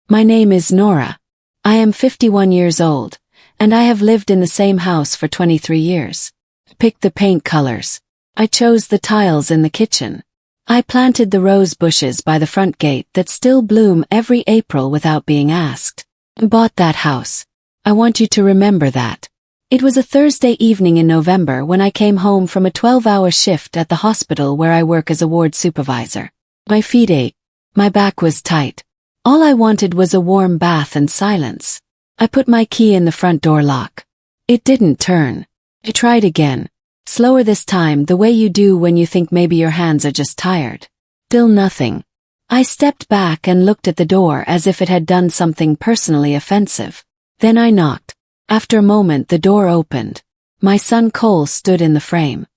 My name is Nora. I am 51 years old, and I have lived in the same house for 23 years. Pick the paint colors. I chose the tiles in the kitchen. I planted the rose bushes by the front gate that still bloom every April without being asked. Bought that house. I want you to remember that. It was a Thursday evening in November when I came home from a 12-hour shift at the hospital where I work as a ward supervisor. My feet ached. My back was tight. All I wanted was a warm bath and silence. I put my key in the front door lock. It didn't turn. I tried again. Slower this time, the way you do when you think maybe your hands are just tired. Still nothing. I stepped back and looked at the door as if it had done something personally offensive. Then I knocked. After a moment the door opened. My son Cole stood in the frame.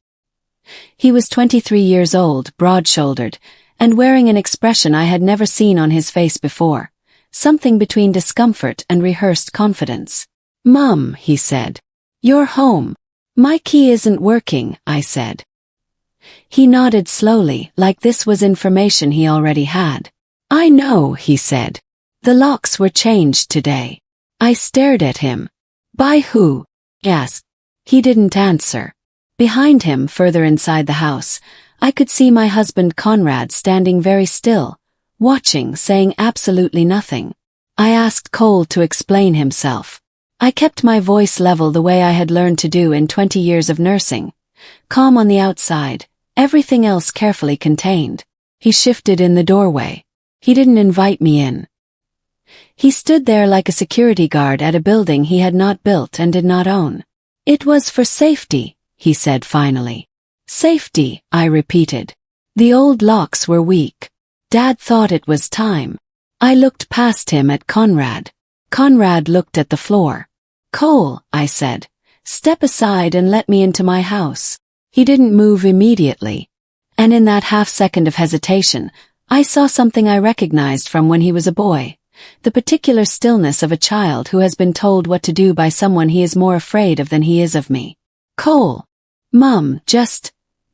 He was 23 years old, broad-shouldered, and wearing an expression I had never seen on his face before. Something between discomfort and rehearsed confidence. "Mom," he said. "You're home." "My key isn't working," I said. He nodded slowly, like this was information he already had. "I know," he said. "The locks were changed today." I stared at him. "By who?" I asked. He didn't answer. Behind him, further inside the house, I could see my husband Conrad standing very still, watching, saying absolutely nothing. I asked Cole to explain himself. I kept my voice level the way I had learned to do in 20 years of nursing. Calm on the outside, everything else carefully contained. He shifted in the doorway. He didn't invite me in. He stood there like a security guard at a building he had not built and did not own. "It was for safety," he said finally. "Safety," I repeated. The old locks were weak. Dad thought it was time. I looked past him at Conrad. Conrad looked at the floor. "Cole," I said, "step aside and let me into my house." He didn't move immediately. And in that half-second of hesitation, I saw something I recognized from when he was a boy. The particular stillness of a child who has been told what to do by someone he is more afraid of than he is of me. "Cole." "Mom,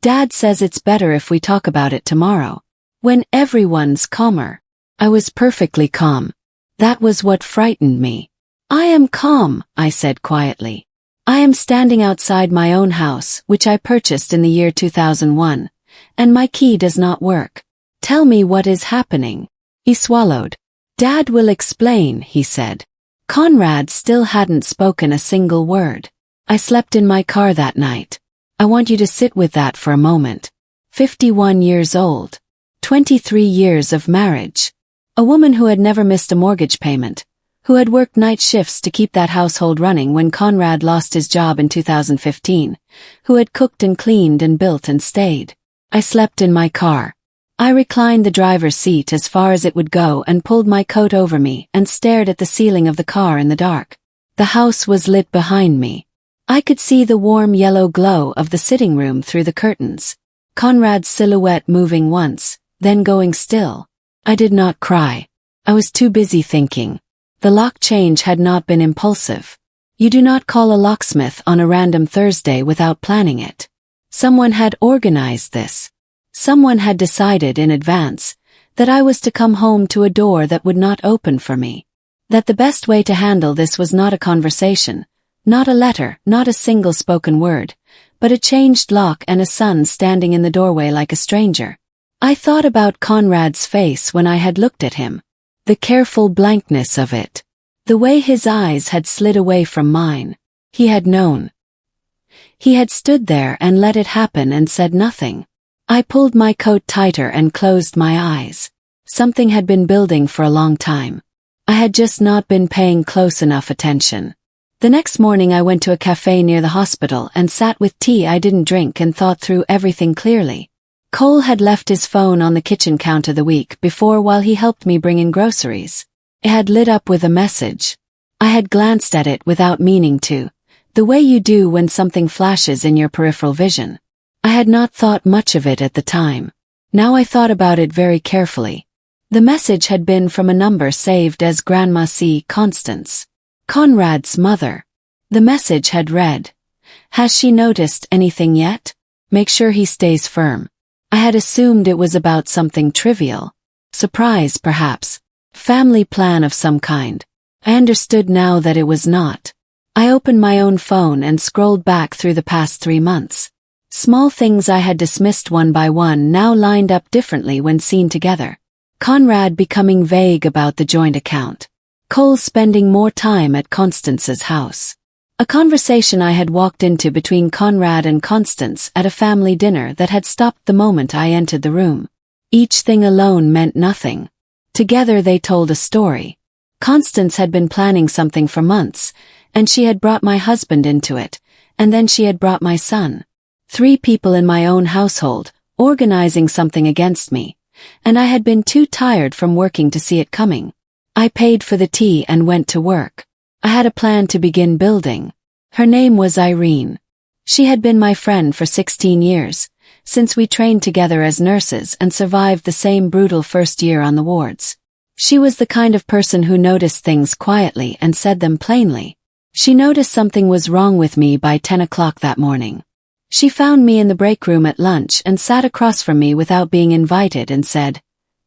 Dad says it's better if we talk about it tomorrow. When everyone's calmer." I was perfectly calm. That was what frightened me. "I am calm," I said quietly. "I am standing outside my own house, which I purchased in the year 2001, and my key does not work. Tell me what is happening." He swallowed. "Dad will explain," he said. Conrad still hadn't spoken a single word. I slept in my car that night. I want you to sit with that for a moment. 51 years old. 23 years of marriage. A woman who had never missed a mortgage payment, who had worked night shifts to keep that household running when Conrad lost his job in 2015, who had cooked and cleaned and built and stayed. I slept in my car. I reclined the driver's seat as far as it would go and pulled my coat over me and stared at the ceiling of the car in the dark. The house was lit behind me. I could see the warm yellow glow of the sitting room through the curtains. Conrad's silhouette moving once, then going still. I did not cry. I was too busy thinking. The lock change had not been impulsive. You do not call a locksmith on a random Thursday without planning it. Someone had organized this. Someone had decided in advance that I was to come home to a door that would not open for me. That the best way to handle this was not a conversation, not a letter, not a single spoken word, but a changed lock and a son standing in the doorway like a stranger. I thought about Conrad's face when I had looked at him. The careful blankness of it. The way his eyes had slid away from mine. He had known. He had stood there and let it happen and said nothing. I pulled my coat tighter and closed my eyes. Something had been building for a long time. I had just not been paying close enough attention. The next morning I went to a cafe near the hospital and sat with tea I didn't drink and thought through everything clearly. Cole had left his phone on the kitchen counter the week before while he helped me bring in groceries. It had lit up with a message. I had glanced at it without meaning to, the way you do when something flashes in your peripheral vision. I had not thought much of it at the time. Now I thought about it very carefully. The message had been from a number saved as Grandma C. Constance, Conrad's mother. The message had read, "Has she noticed anything yet? Make sure he stays firm." I had assumed it was about something trivial. Surprise, perhaps. Family plan of some kind. I understood now that it was not. I opened my own phone and scrolled back through the past 3 months. Small things I had dismissed one by one now lined up differently when seen together. Conrad becoming vague about the joint account. Cole spending more time at Constance's house. A conversation I had walked into between Conrad and Constance at a family dinner that had stopped the moment I entered the room. Each thing alone meant nothing. Together they told a story. Constance had been planning something for months, and she had brought my husband into it, and then she had brought my son. 3 people in my own household, organizing something against me, and I had been too tired from working to see it coming. I paid for the tea and went to work. I had a plan to begin building. Her name was Irene. She had been my friend for 16 years, since we trained together as nurses and survived the same brutal first year on the wards. She was the kind of person who noticed things quietly and said them plainly. She noticed something was wrong with me by 10 o'clock that morning. She found me in the break room at lunch and sat across from me without being invited and said,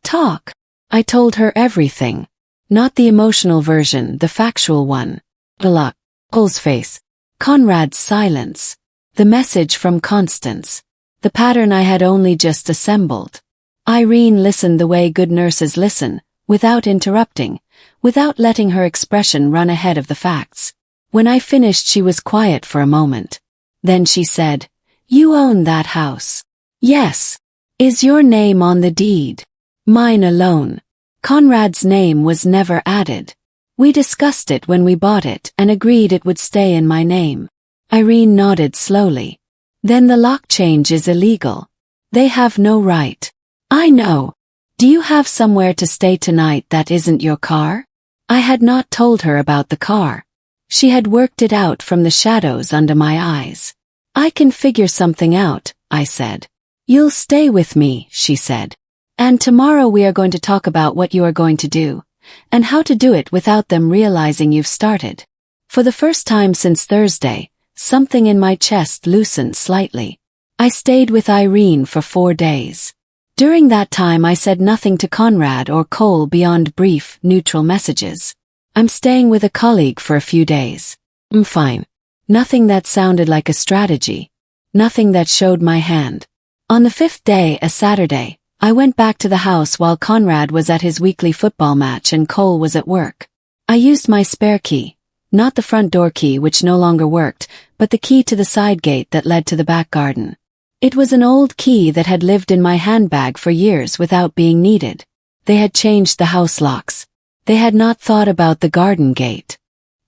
"Talk." I told her everything. Not the emotional version, the factual one. The look. Cole's face. Conrad's silence. The message from Constance. The pattern I had only just assembled. Irene listened the way good nurses listen, without interrupting, without letting her expression run ahead of the facts. When I finished, she was quiet for a moment. Then she said, "You own that house?" "Yes." "Is your name on the deed?" "Mine alone." Conrad's name was never added. We discussed it when we bought it and agreed it would stay in my name. Irene nodded slowly. "Then the lock change is illegal. They have no right." "I know. Do you have somewhere to stay tonight that isn't your car?" I had not told her about the car. She had worked it out from the shadows under my eyes. "I can figure something out," I said. "You'll stay with me," she said. "And tomorrow we are going to talk about what you are going to do, and how to do it without them realizing you've started." For the first time since Thursday, something in my chest loosened slightly. I stayed with Irene for 4 days. During that time I said nothing to Conrad or Cole beyond brief, neutral messages. "I'm staying with a colleague for a few days. I'm fine." Nothing that sounded like a strategy. Nothing that showed my hand. On the 5th day, a Saturday, I went back to the house while Conrad was at his weekly football match and Cole was at work. I used my spare key. Not the front door key, which no longer worked, but the key to the side gate that led to the back garden. It was an old key that had lived in my handbag for years without being needed. They had changed the house locks. They had not thought about the garden gate.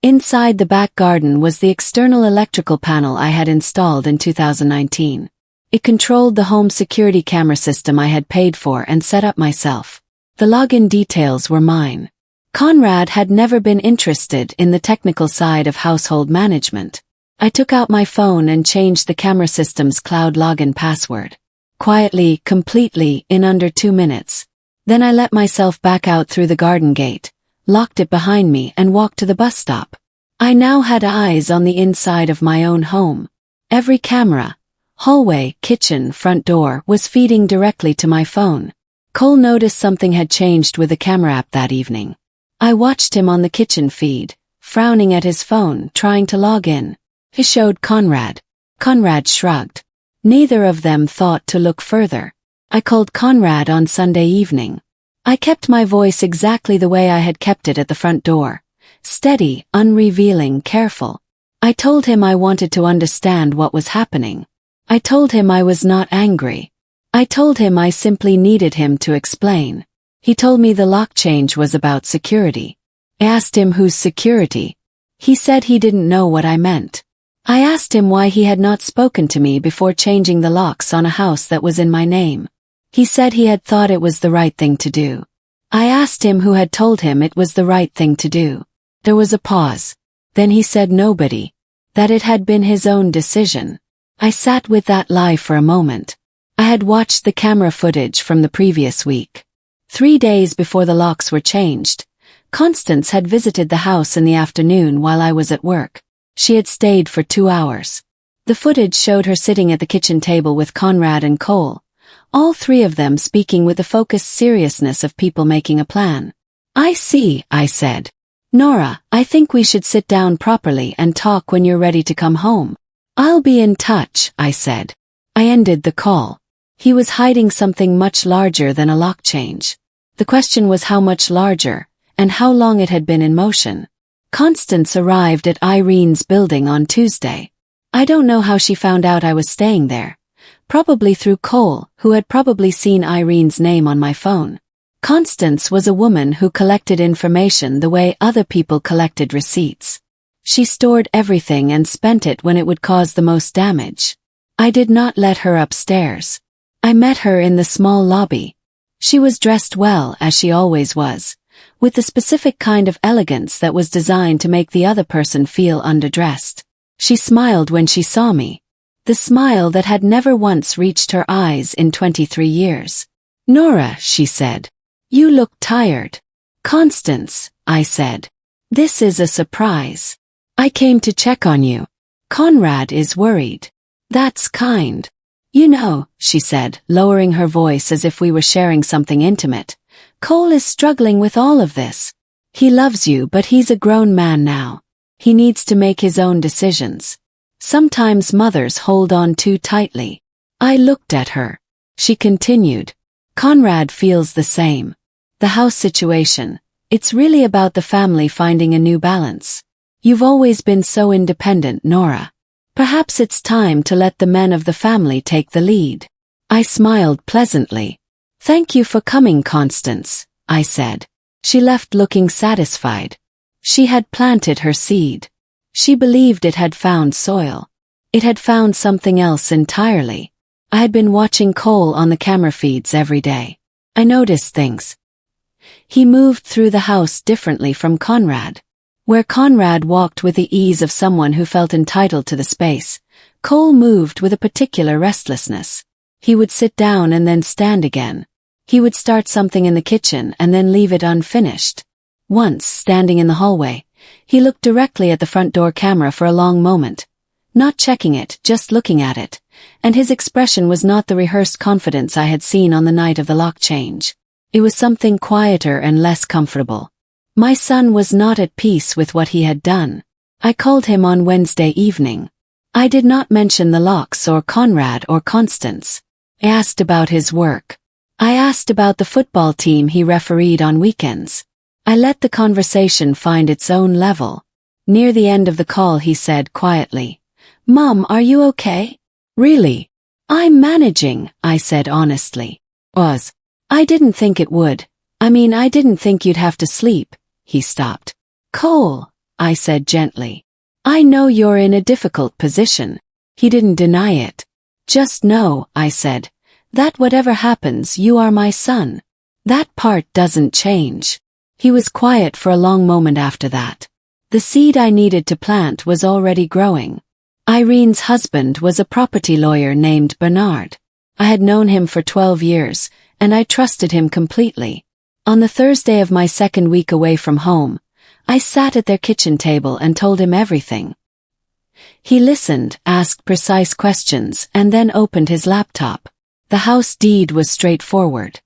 Inside the back garden was the external electrical panel I had installed in 2019. It controlled the home security camera system I had paid for and set up myself. The login details were mine. Conrad had never been interested in the technical side of household management. I took out my phone and changed the camera system's cloud login password. Quietly, completely, in under 2 minutes. Then I let myself back out through the garden gate, locked it behind me and walked to the bus stop. I now had eyes on the inside of my own home. Every camera, hallway, kitchen, front door was feeding directly to my phone. Cole noticed something had changed with the camera app that evening. I watched him on the kitchen feed, frowning at his phone, trying to log in. He showed Conrad. Conrad shrugged. Neither of them thought to look further. I called Conrad on Sunday evening. I kept my voice exactly the way I had kept it at the front door. Steady, unrevealing, careful. I told him I wanted to understand what was happening. I told him I was not angry. I told him I simply needed him to explain. He told me the lock change was about security. I asked him whose security. He said he didn't know what I meant. I asked him why he had not spoken to me before changing the locks on a house that was in my name. He said he had thought it was the right thing to do. I asked him who had told him it was the right thing to do. There was a pause. Then he said nobody. That it had been his own decision. I sat with that lie for a moment. I had watched the camera footage from the previous week. 3 days before the locks were changed, Constance had visited the house in the afternoon while I was at work. She had stayed for 2 hours. The footage showed her sitting at the kitchen table with Conrad and Cole, all 3 of them speaking with the focused seriousness of people making a plan. I see, I said. Nora, I think we should sit down properly and talk when you're ready to come home. I'll be in touch, I said. I ended the call. He was hiding something much larger than a lock change. The question was how much larger, and how long it had been in motion. Constance arrived at Irene's building on Tuesday. I don't know how she found out I was staying there. Probably through Cole, who had probably seen Irene's name on my phone. Constance was a woman who collected information the way other people collected receipts. She stored everything and spent it when it would cause the most damage. I did not let her upstairs. I met her in the small lobby. She was dressed well, as she always was, with the specific kind of elegance that was designed to make the other person feel underdressed. She smiled when she saw me. The smile that had never once reached her eyes in 23 years. Nora, she said. You look tired. Constance, I said. This is a surprise. I came to check on you. Conrad is worried. That's kind. You know, she said, lowering her voice as if we were sharing something intimate. Cole is struggling with all of this. He loves you, but he's a grown man now. He needs to make his own decisions. Sometimes mothers hold on too tightly. I looked at her. She continued. Conrad feels the same. The house situation. It's really about the family finding a new balance. You've always been so independent, Nora. Perhaps it's time to let the men of the family take the lead. I smiled pleasantly. Thank you for coming, Constance, I said. She left looking satisfied. She had planted her seed. She believed it had found soil. It had found something else entirely. I had been watching Cole on the camera feeds every day. I noticed things. He moved through the house differently from Conrad. Where Conrad walked with the ease of someone who felt entitled to the space, Cole moved with a particular restlessness. He would sit down and then stand again. He would start something in the kitchen and then leave it unfinished. Once, standing in the hallway, he looked directly at the front door camera for a long moment. Not checking it, just looking at it. And his expression was not the rehearsed confidence I had seen on the night of the lock change. It was something quieter and less comfortable. My son was not at peace with what he had done. I called him on Wednesday evening. I did not mention the locks or Conrad or Constance. I asked about his work. I asked about the football team he refereed on weekends. I let the conversation find its own level. Near the end of the call he said quietly, Mom, are you okay? Really? I'm managing, I said honestly. I didn't think it would. I didn't think you'd have to sleep. He stopped. Cole, I said gently. I know you're in a difficult position. He didn't deny it. Just know, I said, that whatever happens, you are my son. That part doesn't change. He was quiet for a long moment after that. The seed I needed to plant was already growing. Irene's husband was a property lawyer named Bernard. I had known him for 12 years, and I trusted him completely. On the Thursday of my second week away from home, I sat at their kitchen table and told him everything. He listened, asked precise questions, and then opened his laptop. The house deed was straightforward.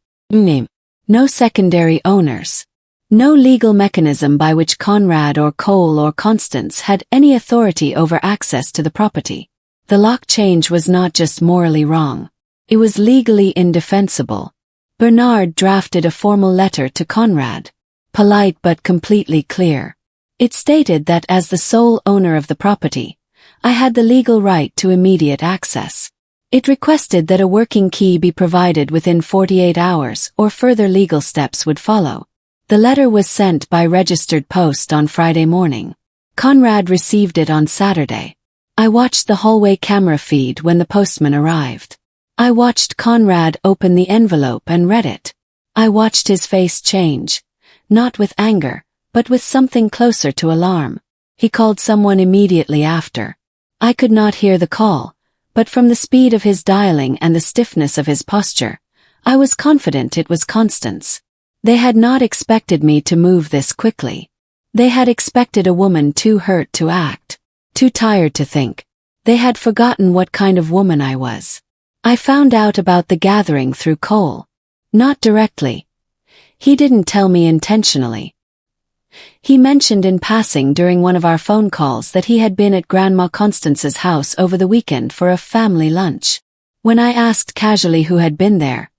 No secondary owners. No legal mechanism by which Conrad or Cole or Constance had any authority over access to the property. The lock change was not just morally wrong. It was legally indefensible. Bernard drafted a formal letter to Conrad. Polite but completely clear. It stated that as the sole owner of the property, I had the legal right to immediate access. It requested that a working key be provided within 48 hours or further legal steps would follow. The letter was sent by registered post on Friday morning. Conrad received it on Saturday. I watched the hallway camera feed when the postman arrived. I watched Conrad open the envelope and read it. I watched his face change, not with anger, but with something closer to alarm. He called someone immediately after. I could not hear the call, but from the speed of his dialing and the stiffness of his posture, I was confident it was Constance. They had not expected me to move this quickly. They had expected a woman too hurt to act, too tired to think. They had forgotten what kind of woman I was. I found out about the gathering through Cole. Not directly. He didn't tell me intentionally. He mentioned in passing during one of our phone calls that he had been at Grandma Constance's house over the weekend for a family lunch. When I asked casually who had been there,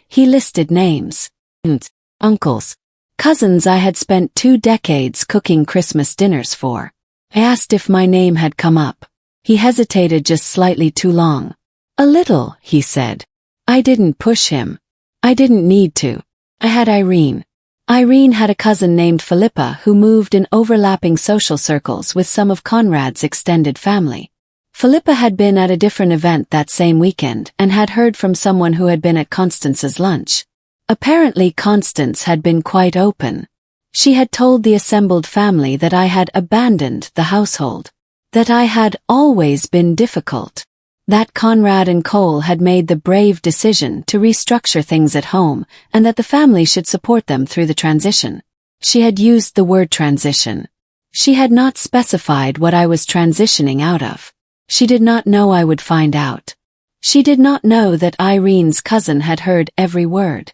he listed names. Aunts, uncles, cousins I had spent 2 decades cooking Christmas dinners for. I asked if my name had come up. He hesitated just slightly too long. A little, he said. I didn't push him. I didn't need to. I had Irene. Irene had a cousin named Philippa who moved in overlapping social circles with some of Conrad's extended family. Philippa had been at a different event that same weekend and had heard from someone who had been at Constance's lunch. Apparently Constance had been quite open. She had told the assembled family that I had abandoned the household, that I had always been difficult, that Conrad and Cole had made the brave decision to restructure things at home and that the family should support them through the transition. She had used the word transition. She had not specified what I was transitioning out of. She did not know I would find out. She did not know that Irene's cousin had heard every word.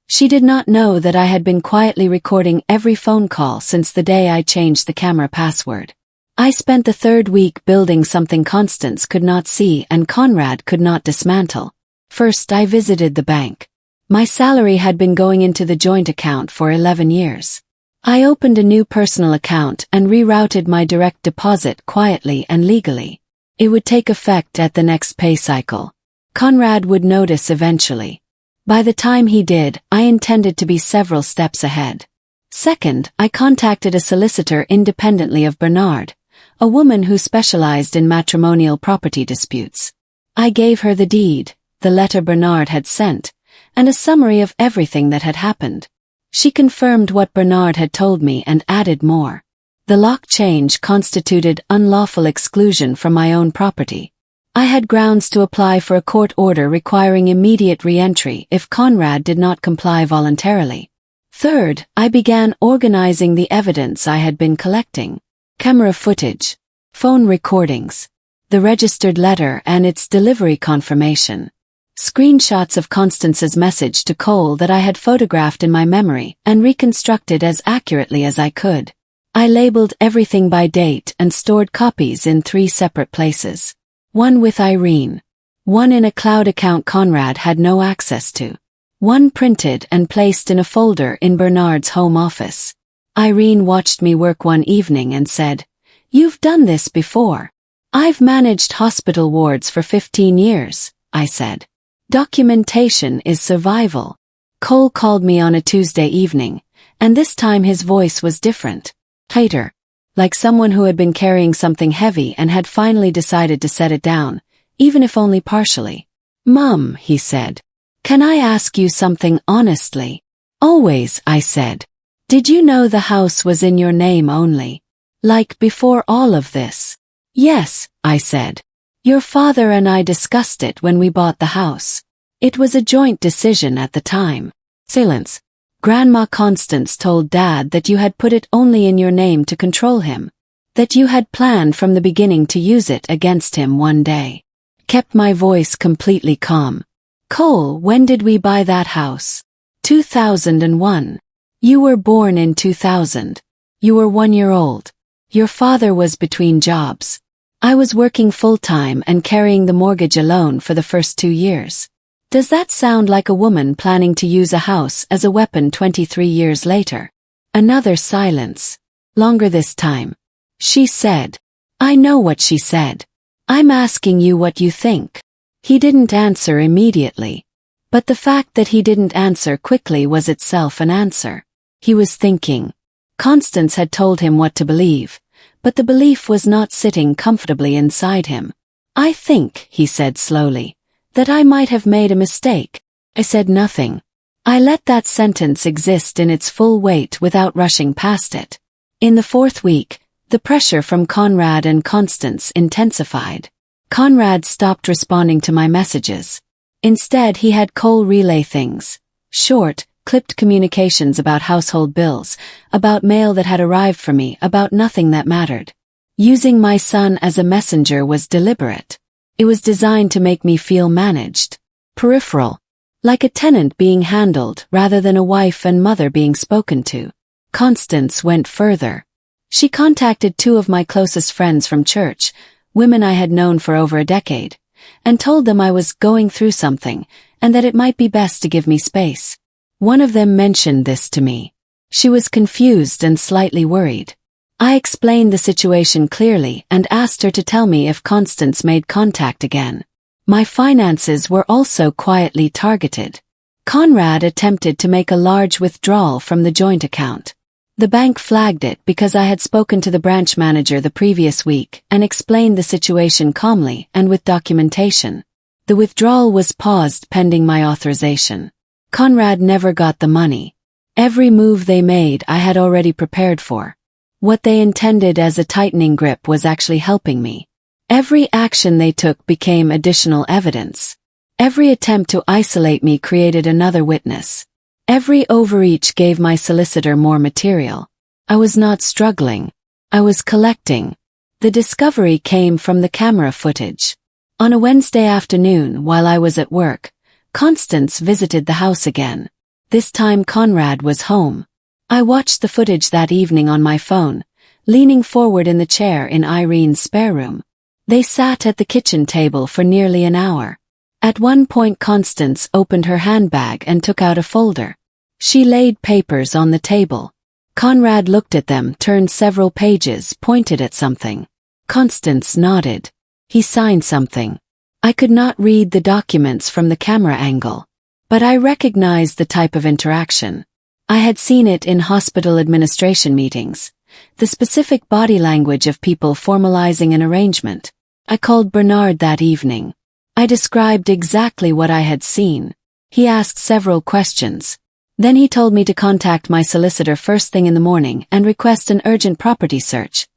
She did not know that I had been quietly recording every phone call since the day I changed the camera password. I spent the 3rd week building something Constance could not see and Conrad could not dismantle. First, I visited the bank. My salary had been going into the joint account for 11 years. I opened a new personal account and rerouted my direct deposit quietly and legally. It would take effect at the next pay cycle. Conrad would notice eventually. By the time he did, I intended to be several steps ahead. Second, I contacted a solicitor independently of Bernard, a woman who specialized in matrimonial property disputes. I gave her the deed, the letter Bernard had sent, and a summary of everything that had happened. She confirmed what Bernard had told me and added more. The lock change constituted unlawful exclusion from my own property. I had grounds to apply for a court order requiring immediate re-entry if Conrad did not comply voluntarily. Third, I began organizing the evidence I had been collecting. Camera footage, phone recordings, the registered letter and its delivery confirmation, screenshots of Constance's message to Cole that I had photographed in my memory and reconstructed as accurately as I could. I labeled everything by date and stored copies in 3 separate places. One with Irene. One in a cloud account Conrad had no access to. One printed and placed in a folder in Bernard's home office. Irene watched me work one evening and said, "You've done this before." "I've managed hospital wards for 15 years, I said. "Documentation is survival." Cole called me on a Tuesday evening, and this time his voice was different. Tighter. Like someone who had been carrying something heavy and had finally decided to set it down, even if only partially. "Mum," he said, "can I ask you something honestly?" "Always," I said. "Did you know the house was in your name only? Like before all of this?" "Yes," I said. "Your father and I discussed it when we bought the house. It was a joint decision at the time." Silence. "Grandma Constance told Dad that you had put it only in your name to control him. That you had planned from the beginning to use it against him one day." Kept my voice completely calm. "Cole, when did we buy that house?" 2001. "You were born in 2000. You were 1 year old. Your father was between jobs. I was working full-time and carrying the mortgage alone for the first 2 years. Does that sound like a woman planning to use a house as a weapon 23 years later?" Another silence. Longer this time. She said, "I know what she said. I'm asking you what you think." He didn't answer immediately. But the fact that he didn't answer quickly was itself an answer. He was thinking. Constance had told him what to believe, but the belief was not sitting comfortably inside him. "I think," he said slowly, "that I might have made a mistake." I said nothing. I let that sentence exist in its full weight without rushing past it. In the 4th week, the pressure from Conrad and Constance intensified. Conrad stopped responding to my messages. Instead, he had Cole relay things. Short, clipped communications about household bills, about mail that had arrived for me, about nothing that mattered. Using my son as a messenger was deliberate. It was designed to make me feel managed. Peripheral. Like a tenant being handled rather than a wife and mother being spoken to. Constance went further. She contacted two of my closest friends from church, women I had known for over a decade, and told them I was going through something, and that it might be best to give me space. One of them mentioned this to me. She was confused and slightly worried. I explained the situation clearly and asked her to tell me if Constance made contact again. My finances were also quietly targeted. Conrad attempted to make a large withdrawal from the joint account. The bank flagged it because I had spoken to the branch manager the previous week and explained the situation calmly and with documentation. The withdrawal was paused pending my authorization. Conrad never got the money. Every move they made I had already prepared for. What they intended as a tightening grip was actually helping me. Every action they took became additional evidence. Every attempt to isolate me created another witness. Every overreach gave my solicitor more material. I was not struggling. I was collecting. The discovery came from the camera footage. On a Wednesday afternoon while I was at work, Constance visited the house again. This time Conrad was home. I watched the footage that evening on my phone, leaning forward in the chair in Irene's spare room. They sat at the kitchen table for nearly an hour. At one point Constance opened her handbag and took out a folder. She laid papers on the table. Conrad looked at them, turned several pages, pointed at something. Constance nodded. He signed something. I could not read the documents from the camera angle, but I recognized the type of interaction. I had seen it in hospital administration meetings. The specific body language of people formalizing an arrangement. I called Bernard that evening. I described exactly what I had seen. He asked several questions. Then he told me to contact my solicitor first thing in the morning and request an urgent property search,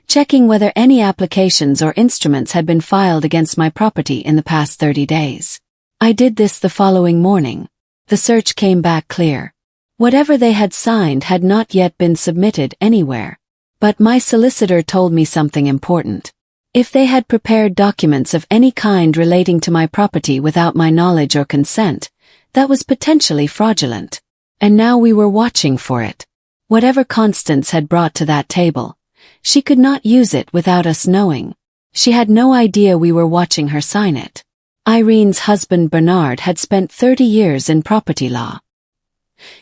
checking whether any applications or instruments had been filed against my property in the past 30 days. I did this the following morning. The search came back clear. Whatever they had signed had not yet been submitted anywhere. But my solicitor told me something important. If they had prepared documents of any kind relating to my property without my knowledge or consent, that was potentially fraudulent. And now we were watching for it. Whatever Constance had brought to that table, she could not use it without us knowing. She had no idea we were watching her sign it. Irene's husband Bernard had spent 30 years in property law.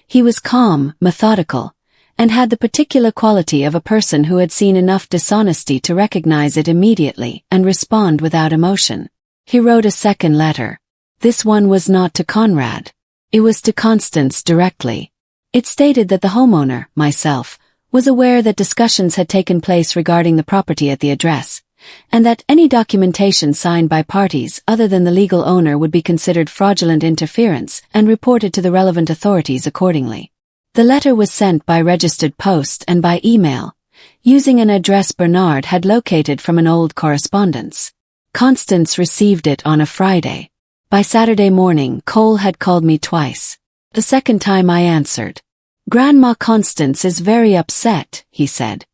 He was calm, methodical, and had the particular quality of a person who had seen enough dishonesty to recognize it immediately and respond without emotion. He wrote a second letter. This one was not to Conrad. It was to Constance directly. It stated that the homeowner, myself, was aware that discussions had taken place regarding the property at the address, and that any documentation signed by parties other than the legal owner would be considered fraudulent interference and reported to the relevant authorities accordingly. The letter was sent by registered post and by email, using an address Bernard had located from an old correspondence. Constance received it on a Friday. By Saturday morning, Cole had called me twice. The second time I answered. "Grandma Constance is very upset," he said.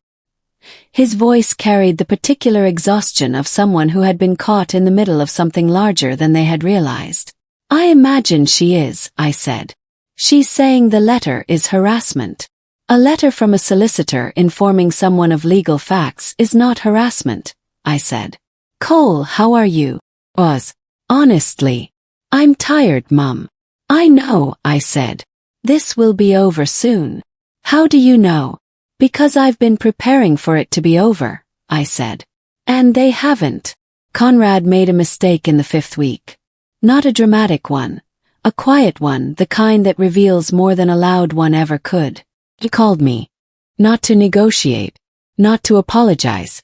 His voice carried the particular exhaustion of someone who had been caught in the middle of something larger than they had realized. "I imagine she is," I said. "She's saying the letter is harassment. A letter from a solicitor informing someone of legal facts is not harassment," I said. "Cole, how are you?" "Oz. Honestly. I'm tired, Mum." "I know," I said. "This will be over soon." "How do you know?" "Because I've been preparing for it to be over," I said. "And they haven't." Conrad made a mistake in the 5th week. Not a dramatic one. A quiet one, the kind that reveals more than a loud one ever could. He called me. Not to negotiate. Not to apologize.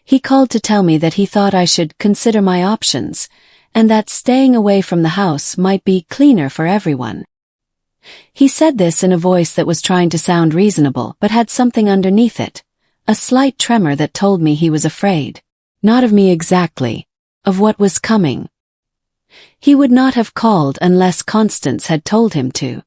He called to tell me that he thought I should consider my options, and that staying away from the house might be cleaner for everyone. He said this in a voice that was trying to sound reasonable but had something underneath it, a slight tremor that told me he was afraid. Not of me exactly. Of what was coming. He would not have called unless Constance had told him to.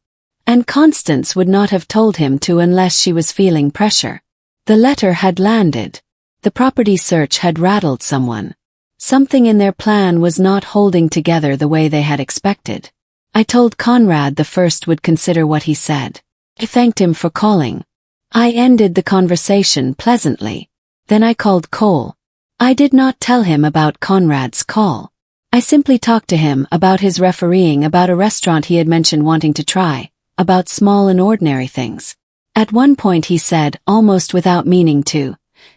And Constance would not have told him to unless she was feeling pressure. The letter had landed. The property search had rattled someone. Something in their plan was not holding together the way they had expected. I told Conrad the first would consider what he said. I thanked him for calling. I ended the conversation pleasantly. Then I called Cole. I did not tell him about Conrad's call. I simply talked to him about his refereeing, about a restaurant he had mentioned wanting to try, about small and ordinary things. At one point he said, almost without meaning to,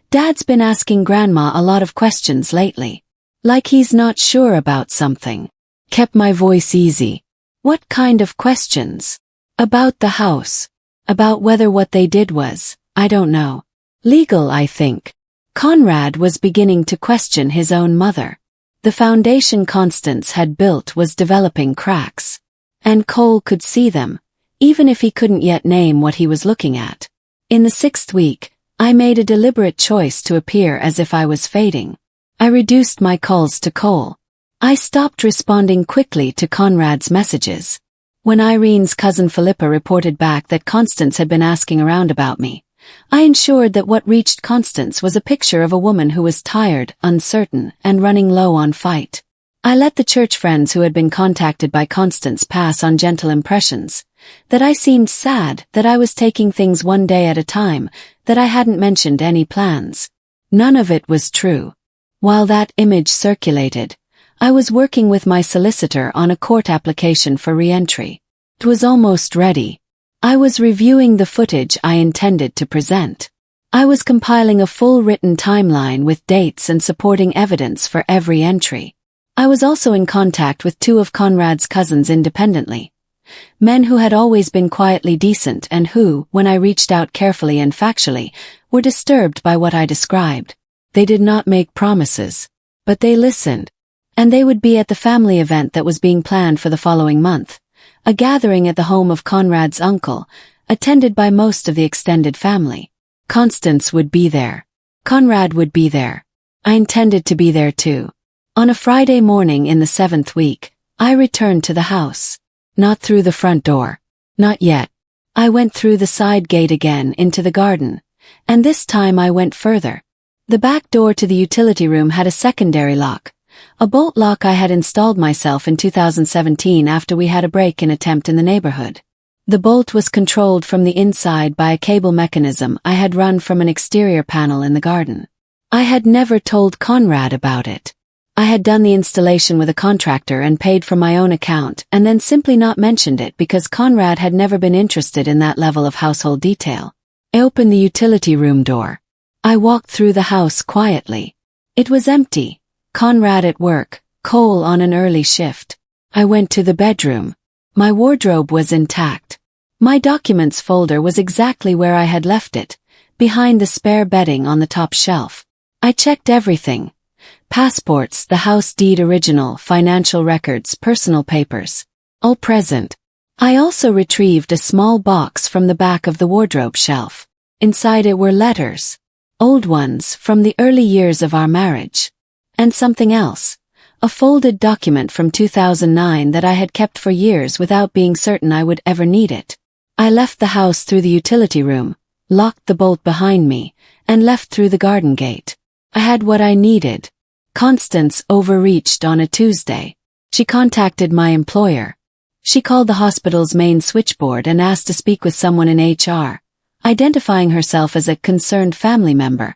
"Dad's been asking Grandma a lot of questions lately. Like he's not sure about something." Kept my voice easy. "What kind of questions?" "About the house. About whether what they did was, I don't know, legal, I think." Conrad was beginning to question his own mother. The foundation Constance had built was developing cracks. And Cole could see them, even if he couldn't yet name what he was looking at. In the 6th week, I made a deliberate choice to appear as if I was fading. I reduced my calls to Cole. I stopped responding quickly to Conrad's messages. When Irene's cousin Philippa reported back that Constance had been asking around about me, I ensured that what reached Constance was a picture of a woman who was tired, uncertain, and running low on fight. I let the church friends who had been contacted by Constance pass on gentle impressions, that I seemed sad, that I was taking things one day at a time, that I hadn't mentioned any plans. None of it was true. While that image circulated, I was working with my solicitor on a court application for re-entry. It was almost ready. I was reviewing the footage I intended to present. I was compiling a full written timeline with dates and supporting evidence for every entry. I was also in contact with 2 of Conrad's cousins independently. Men who had always been quietly decent and who, when I reached out carefully and factually, were disturbed by what I described. They did not make promises, but they listened. And they would be at the family event that was being planned for the following month, a gathering at the home of Conrad's uncle, attended by most of the extended family. Constance would be there. Conrad would be there. I intended to be there too. On a Friday morning in the 7th week, I returned to the house. Not through the front door. Not yet. I went through the side gate again into the garden, and this time I went further. The back door to the utility room had a secondary lock, a bolt lock I had installed myself in 2017 after we had a break-in attempt in the neighborhood. The bolt was controlled from the inside by a cable mechanism I had run from an exterior panel in the garden. I had never told Conrad about it. I had done the installation with a contractor and paid from my own account and then simply not mentioned it because Conrad had never been interested in that level of household detail. I opened the utility room door. I walked through the house quietly. It was empty. Conrad at work, Cole on an early shift. I went to the bedroom. My wardrobe was intact. My documents folder was exactly where I had left it, behind the spare bedding on the top shelf. I checked everything. Passports, the house deed original, financial records, personal papers. All present. I also retrieved a small box from the back of the wardrobe shelf. Inside it were letters. Old ones from the early years of our marriage. And something else. A folded document from 2009 that I had kept for years without being certain I would ever need it. I left the house through the utility room, locked the bolt behind me, and left through the garden gate. I had what I needed. Constance overreached on a Tuesday. She contacted my employer. She called the hospital's main switchboard and asked to speak with someone in HR, identifying herself as a concerned family member,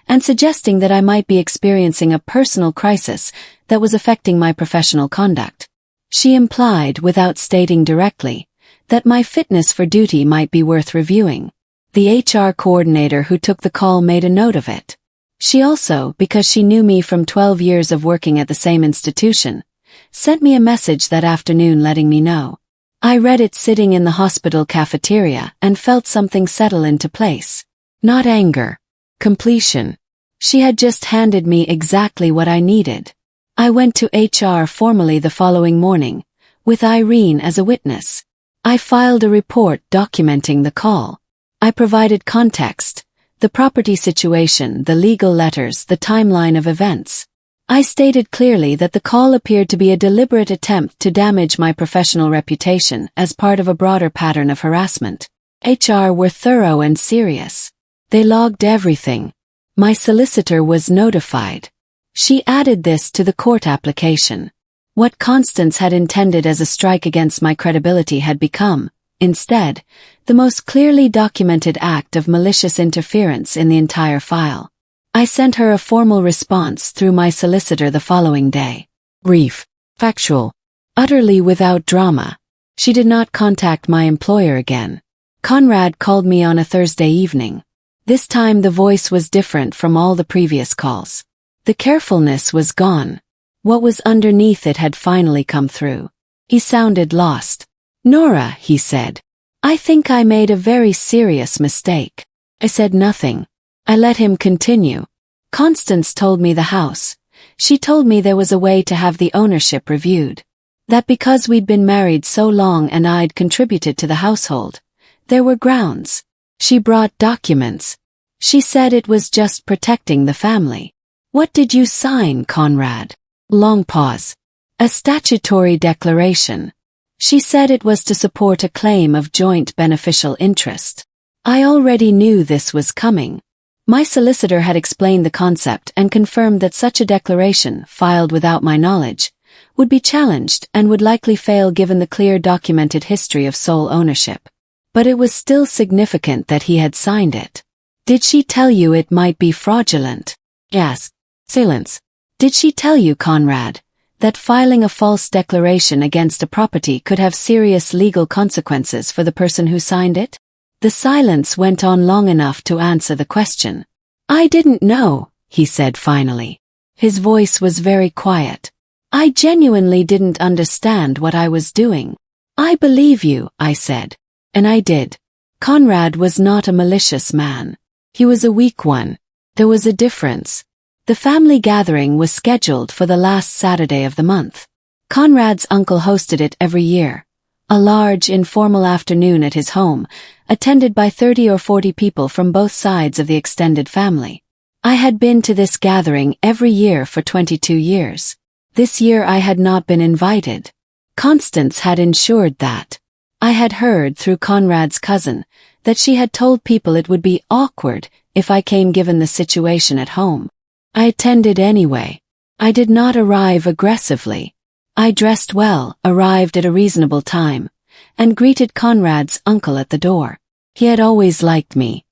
and suggesting that I might be experiencing a personal crisis that was affecting my professional conduct. She implied, without stating directly, that my fitness for duty might be worth reviewing. The HR coordinator who took the call made a note of it. She also, because she knew me from 12 years of working at the same institution, sent me a message that afternoon letting me know. I read it sitting in the hospital cafeteria and felt something settle into place. Not anger. Completion. She had just handed me exactly what I needed. I went to HR formally the following morning, with Irene as a witness. I filed a report documenting the call. I provided context, the property situation, the legal letters, the timeline of events. I stated clearly that the call appeared to be a deliberate attempt to damage my professional reputation as part of a broader pattern of harassment. HR were thorough and serious. They logged everything. My solicitor was notified. She added this to the court application. What Constance had intended as a strike against my credibility had become, instead, the most clearly documented act of malicious interference in the entire file. I sent her a formal response through my solicitor the following day. Brief, factual, utterly without drama. She did not contact my employer again. Conrad called me on a Thursday evening. This time the voice was different from all the previous calls. The carefulness was gone. What was underneath it had finally come through. He sounded lost. "Nora," he said, "I think I made a very serious mistake." I said nothing. I let him continue. "Constance told me the house. She told me there was a way to have the ownership reviewed. That because we'd been married so long and I'd contributed to the household, there were grounds. She brought documents. She said it was just protecting the family." "What did you sign, Conrad?" Long pause. "A statutory declaration. She said it was to support a claim of joint beneficial interest." I already knew this was coming. My solicitor had explained the concept and confirmed that such a declaration, filed without my knowledge, would be challenged and would likely fail given the clear documented history of sole ownership. But it was still significant that he had signed it. "Did she tell you it might be fraudulent?" Yes. Silence. "Did she tell you, Conrad, that filing a false declaration against a property could have serious legal consequences for the person who signed it?" The silence went on long enough to answer the question. "I didn't know," he said finally. His voice was very quiet. "I genuinely didn't understand what I was doing." "I believe you," I said. And I did. Conrad was not a malicious man. He was a weak one. There was a difference. The family gathering was scheduled for the last Saturday of the month. Conrad's uncle hosted it every year. A large, informal afternoon at his home, attended by 30 or 40 people from both sides of the extended family. I had been to this gathering every year for 22 years. This year I had not been invited. Constance had ensured that. I had heard through Conrad's cousin that she had told people it would be awkward if I came given the situation at home. I attended anyway. I did not arrive aggressively. I dressed well, arrived at a reasonable time, and greeted Conrad's uncle at the door. He had always liked me.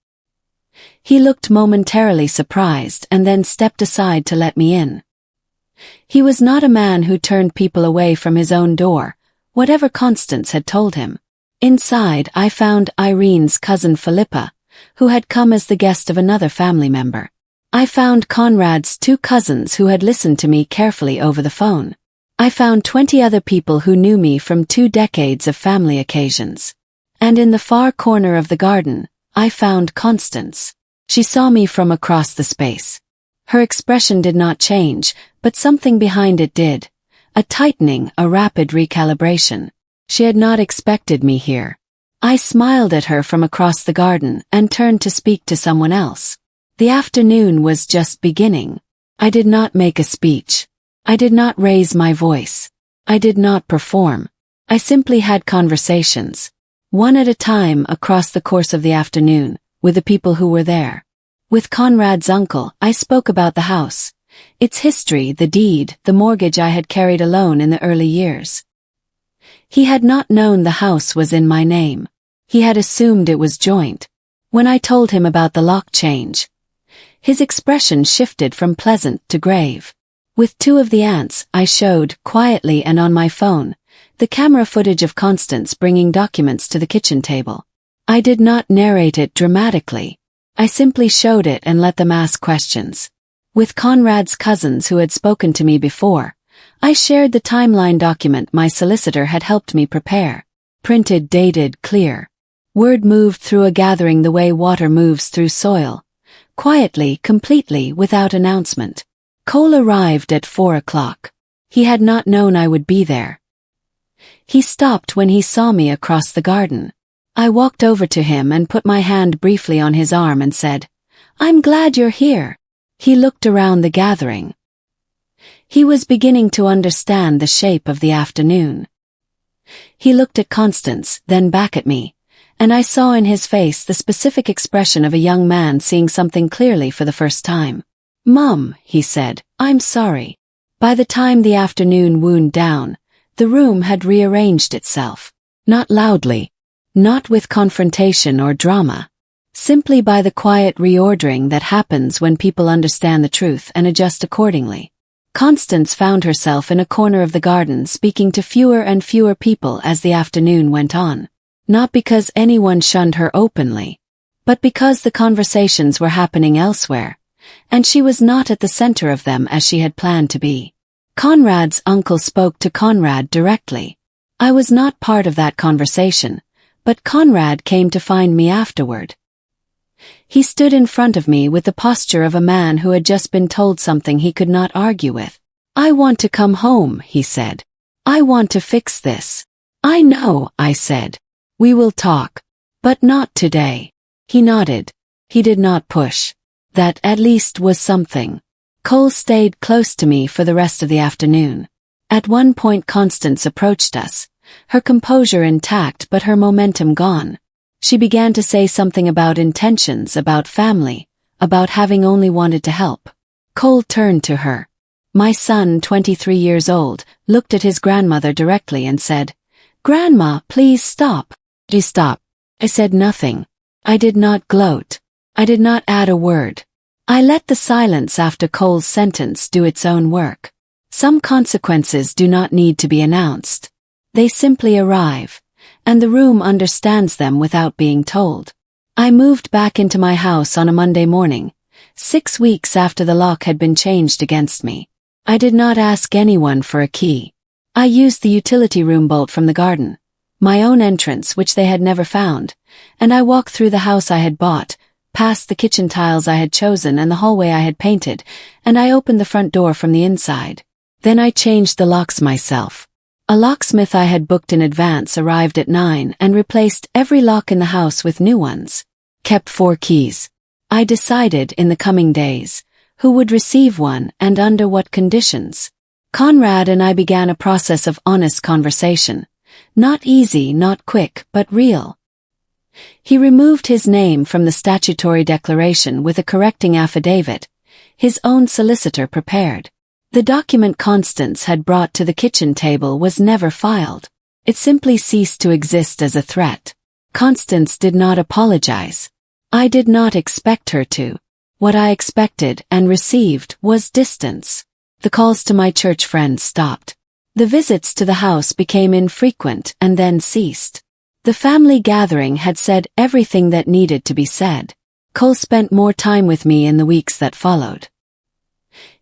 He looked momentarily surprised and then stepped aside to let me in. He was not a man who turned people away from his own door, whatever Constance had told him. Inside, I found Irene's cousin Philippa, who had come as the guest of another family member. I found Conrad's 2 cousins who had listened to me carefully over the phone. I found 20 other people who knew me from 2 decades of family occasions. And in the far corner of the garden, I found Constance. She saw me from across the space. Her expression did not change, but something behind it did. A tightening, a rapid recalibration. She had not expected me here. I smiled at her from across the garden and turned to speak to someone else. The afternoon was just beginning. I did not make a speech. I did not raise my voice. I did not perform. I simply had conversations, one at a time across the course of the afternoon, with the people who were there. With Conrad's uncle, I spoke about the house, its history, the deed, the mortgage I had carried alone in the early years. He had not known the house was in my name. He had assumed it was joint. When I told him about the lock change, his expression shifted from pleasant to grave. With 2 of the aunts, I showed, quietly and on my phone, the camera footage of Constance bringing documents to the kitchen table. I did not narrate it dramatically. I simply showed it and let them ask questions. With Conrad's cousins who had spoken to me before, I shared the timeline document my solicitor had helped me prepare. Printed, dated, clear. Word moved through a gathering the way water moves through soil. Quietly, completely, without announcement. Cole arrived at 4 o'clock. He had not known I would be there. He stopped when he saw me across the garden. I walked over to him and put my hand briefly on his arm and said, "I'm glad you're here." He looked around the gathering. He was beginning to understand the shape of the afternoon. He looked at Constance, then back at me, and I saw in his face the specific expression of a young man seeing something clearly for the first time. "Mom," he said, "I'm sorry." By the time the afternoon wound down, the room had rearranged itself. Not loudly, not with confrontation or drama, simply by the quiet reordering that happens when people understand the truth and adjust accordingly. Constance found herself in a corner of the garden speaking to fewer and fewer people as the afternoon went on. Not because anyone shunned her openly, but because the conversations were happening elsewhere, and she was not at the center of them as she had planned to be. Conrad's uncle spoke to Conrad directly. I was not part of that conversation, but Conrad came to find me afterward. He stood in front of me with the posture of a man who had just been told something he could not argue with. "I want to come home," he said. "I want to fix this." "I know," I said. "We will talk. But not today." He nodded. He did not push. That, at least, was something. Cole stayed close to me for the rest of the afternoon. At one point Constance approached us, her composure intact but her momentum gone. She began to say something about intentions, about family, about having only wanted to help. Cole turned to her. My son, 23 years old, looked at his grandmother directly and said, "Grandma, please stop." She stopped. I said nothing. I did not gloat. I did not add a word. I let the silence after Cole's sentence do its own work. Some consequences do not need to be announced. They simply arrive, and the room understands them without being told. I moved back into my house on a Monday morning, 6 weeks after the lock had been changed against me. I did not ask anyone for a key. I used the utility room bolt from the garden, my own entrance which they had never found, and I walked through the house I had bought, past the kitchen tiles I had chosen and the hallway I had painted, and I opened the front door from the inside. Then I changed the locks myself. A locksmith I had booked in advance arrived at 9 and replaced every lock in the house with new ones. Kept 4 keys. I decided in the coming days who would receive one and under what conditions. Conrad and I began a process of honest conversation. Not easy, not quick, but real. He removed his name from the statutory declaration with a correcting affidavit, his own solicitor prepared. The document Constance had brought to the kitchen table was never filed. It simply ceased to exist as a threat. Constance did not apologize. I did not expect her to. What I expected and received was distance. The calls to my church friends stopped. The visits to the house became infrequent and then ceased. The family gathering had said everything that needed to be said. Cole spent more time with me in the weeks that followed.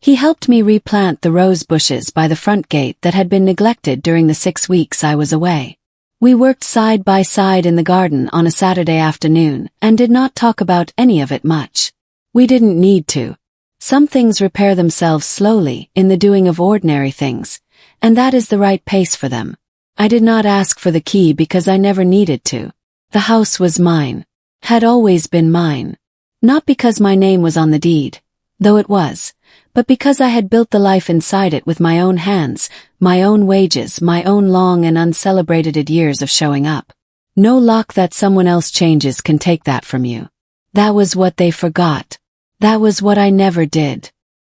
He helped me replant the rose bushes by the front gate that had been neglected during the 6 weeks I was away. We worked side by side in the garden on a Saturday afternoon and did not talk about any of it much. We didn't need to. Some things repair themselves slowly in the doing of ordinary things, and that is the right pace for them. I did not ask for the key because I never needed to. The house was mine. Had always been mine. Not because my name was on the deed, though it was, but because I had built the life inside it with my own hands, my own wages, my own long and uncelebrated years of showing up. No lock that someone else changes can take that from you. That was what they forgot. That was what I never did.